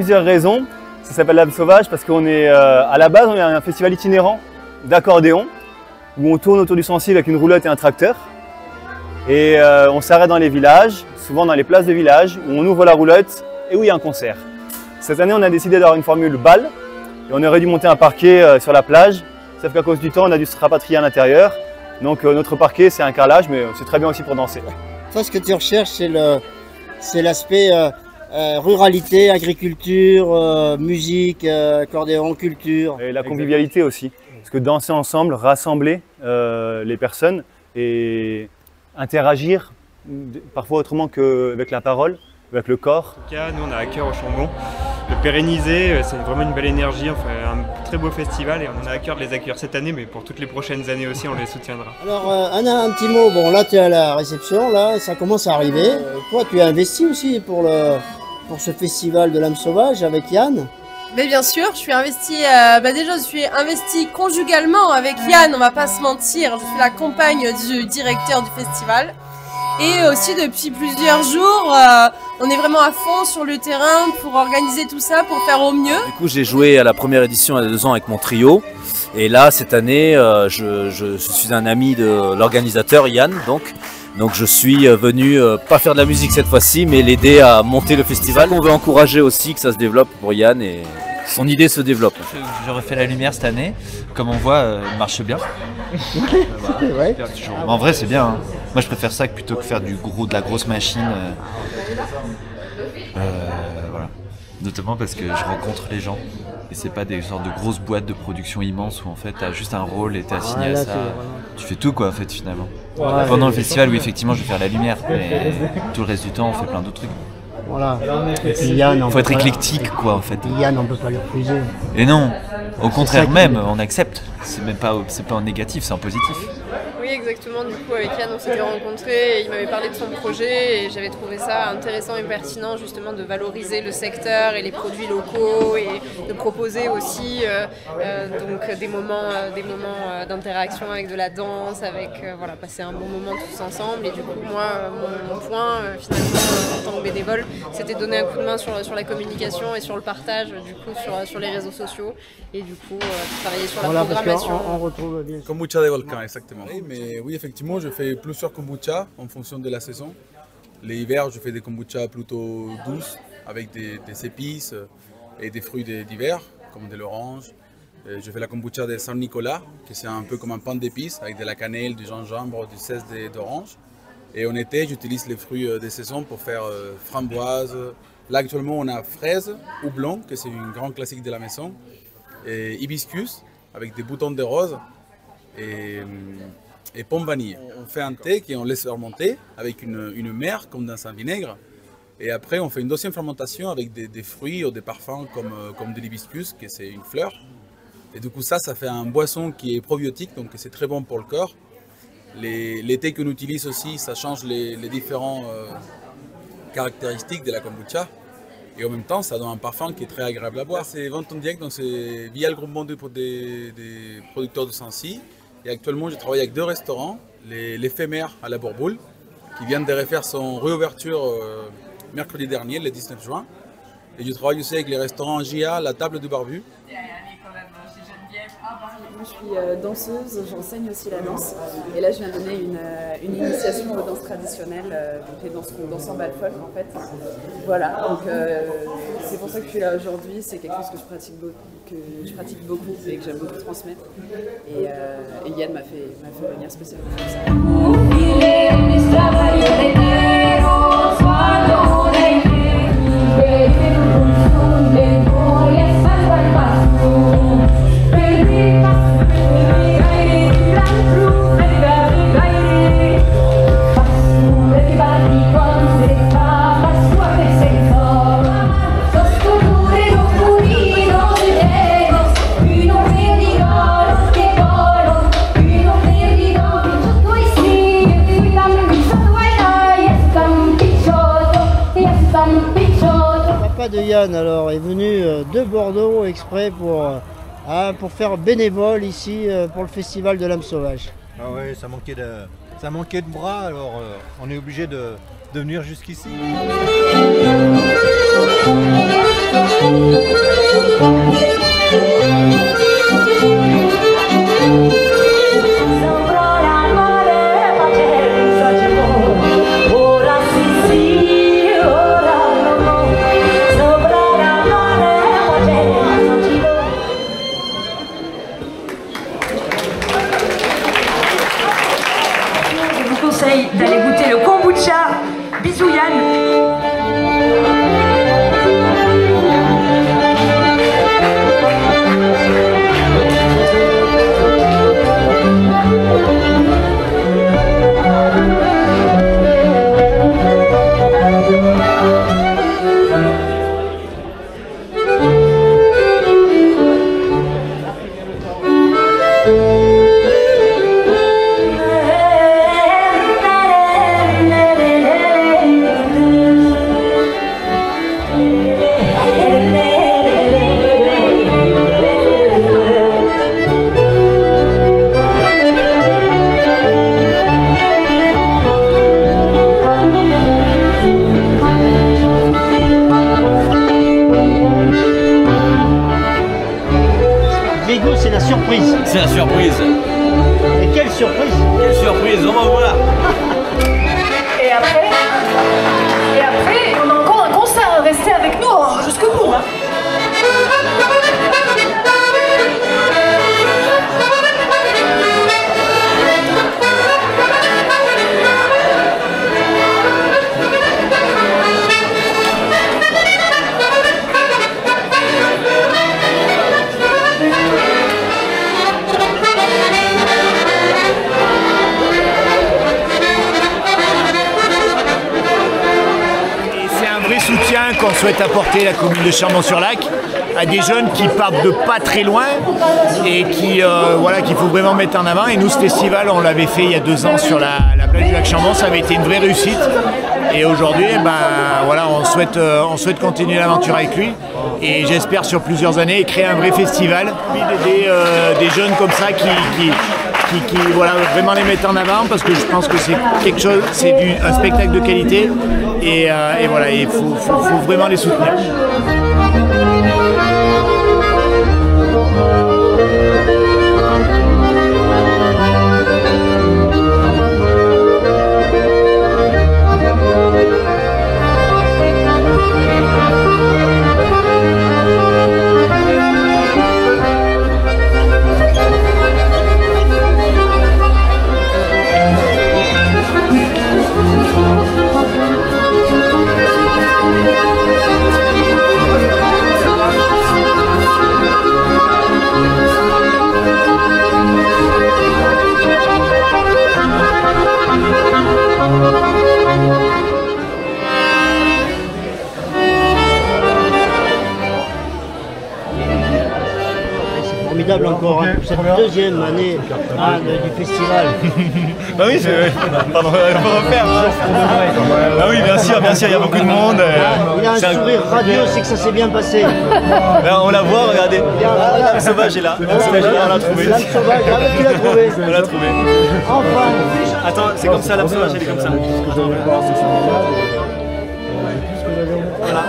plusieurs raisons. Ça s'appelle l'âme sauvage parce qu'on est à la base on est un festival itinérant d'accordéon où on tourne autour du sensible avec une roulotte et un tracteur. Et on s'arrête dans les villages, souvent dans les places de village, où on ouvre la roulotte et où il y a un concert. Cette année, on a décidé d'avoir une formule balle et on aurait dû monter un parquet sur la plage, sauf qu'à cause du temps, on a dû se rapatrier à l'intérieur. Donc notre parquet, c'est un carrelage, mais c'est très bien aussi pour danser. Toi, ce que tu recherches, c'est l'aspect ruralité, agriculture, musique, accordéon, culture. Et la convivialité aussi, parce que danser ensemble, rassembler les personnes et interagir, parfois autrement qu'avec la parole, avec le corps. En tout cas, nous on a à cœur au Chambon de pérenniser, c'est vraiment une belle énergie, on fait un très beau festival et on a à cœur de les accueillir cette année, mais pour toutes les prochaines années aussi on les soutiendra. Alors Anna, un petit mot, bon là tu es à la réception, là ça commence à arriver. Toi tu as investi aussi pour ce festival de l'âme sauvage avec Yann. Mais bien sûr, je suis investie, déjà je suis investie conjugalement avec Yann, on va pas se mentir, je suis la compagne du directeur du festival. Et aussi depuis plusieurs jours, on est vraiment à fond sur le terrain pour organiser tout ça, pour faire au mieux. Du coup j'ai joué à la première édition il y a 2 ans avec mon trio. Et là cette année je suis un ami de l'organisateur Yann donc je suis venu pas faire de la musique cette fois-ci mais l'aider à monter le festival. On veut encourager aussi que ça se développe pour Yann et son idée se développe. Je refais la lumière cette année, comme on voit, elle marche bien. Ouais. En vrai c'est bien, hein. Moi je préfère ça plutôt que faire de la grosse machine. Voilà. Notamment parce que je rencontre les gens. Et c'est pas des sortes de grosses boîtes de production immenses où en fait t'as juste un rôle et t'es assigné à ça. Tu fais tout quoi en fait finalement. Ouais, pendant le festival oui effectivement je vais faire la lumière mais tout le reste du temps on fait plein d'autres trucs. Voilà. Et puis Yann, faut être éclectique quoi en fait. Yann on peut pas le refuser. Et non, au contraire même on accepte. C'est pas en négatif, c'est en positif. Oui exactement, du coup avec Yann on s'était rencontrés et il m'avait parlé de son projet et j'avais trouvé ça intéressant et pertinent justement de valoriser le secteur et les produits locaux et de proposer aussi donc des moments d'interaction avec de la danse, avec voilà, passer un bon moment tous ensemble. Et du coup moi mon point finalement en tant que bénévole c'était de donner un coup de main sur la communication et sur le partage du coup sur les réseaux sociaux et du coup travailler sur la programmation. On retrouve bien. Kombucha de volcan, exactement. Mais oui, effectivement, je fais plusieurs kombucha en fonction de la saison. L'hiver, je fais des kombucha plutôt douces, avec des épices et des fruits d'hiver, comme de l'orange. Je fais la kombucha de San Nicolas, qui c'est un peu comme un pain d'épices, avec de la cannelle, du gingembre, du zeste d'orange. Et en été, j'utilise les fruits des saisons pour faire framboise. Là, actuellement, on a fraise ou blanc, que c'est une grande classique de la maison. Et hibiscus, avec des boutons de rose. Et pomme vanille. On fait un thé qu'on laisse remonter avec une mer comme dans un vinaigre. Et après, on fait une deuxième fermentation avec des fruits ou des parfums comme de l'hibiscus, qui c'est une fleur. Et du coup, ça fait un boisson qui est probiotique, donc c'est très bon pour le corps. Les thés qu'on utilise aussi, ça change les différentes caractéristiques de la kombucha. Et en même temps, ça donne un parfum qui est très agréable à boire. C'est vente en direct, donc c'est via le groupement des producteurs de Sancy. Et actuellement, je travaille avec 2 restaurants, l'éphémère à la Bourboule, qui viennent de refaire son réouverture mercredi dernier, le 19 juin. Et je travaille aussi avec les restaurants JA, la Table du Barbu. Je suis danseuse, j'enseigne aussi la danse. Et là, je viens donner une initiation aux danses traditionnelles, donc les danses en bal folk en fait. Voilà, donc c'est pour ça que je suis là aujourd'hui. C'est quelque chose que je pratique beaucoup et que j'aime beaucoup transmettre. Et Yann m'a fait venir spécialement pour ça. De Yann alors est venu de Bordeaux exprès pour faire bénévole ici pour le festival de l'âme sauvage. Ah ouais, ça manquait de bras alors on est obligé de venir jusqu'ici. D'aller goûter le kombucha. Bisous Yann. C'est la surprise. C'est la surprise. Et quelle surprise! Quelle surprise, on va voir. Et après, on a encore un concert. Restez avec nous jusqu'au bout. Soutien qu'on souhaite apporter à la commune de Chambon-sur-Lac à des jeunes qui partent de pas très loin et qui voilà, qu'il faut vraiment mettre en avant. Et nous, ce festival, on l'avait fait il y a 2 ans sur la plage du lac Chambon, ça avait été une vraie réussite. Et aujourd'hui, voilà, on souhaite continuer l'aventure avec lui et j'espère sur plusieurs années et créer un vrai festival. Des jeunes comme ça qui voilà, vraiment les mettre en avant parce que je pense que c'est quelque chose, c'est un spectacle de qualité et voilà, il faut vraiment les soutenir. Formidable encore, hein, pour cette 2e année du festival. Bah oui, pardon, on va refaire. Ah oui, bien sûr, il y a beaucoup de monde. Il a un sourire radieux, c'est que ça s'est bien passé. On la voit, regardez. L'âme sauvage est là. On l'a trouvé. L'âme sauvage, tu l'as trouvé. On l'a trouvé. Enfin. Attends, c'est comme ça, l'âme sauvage, elle est comme ça. Voilà.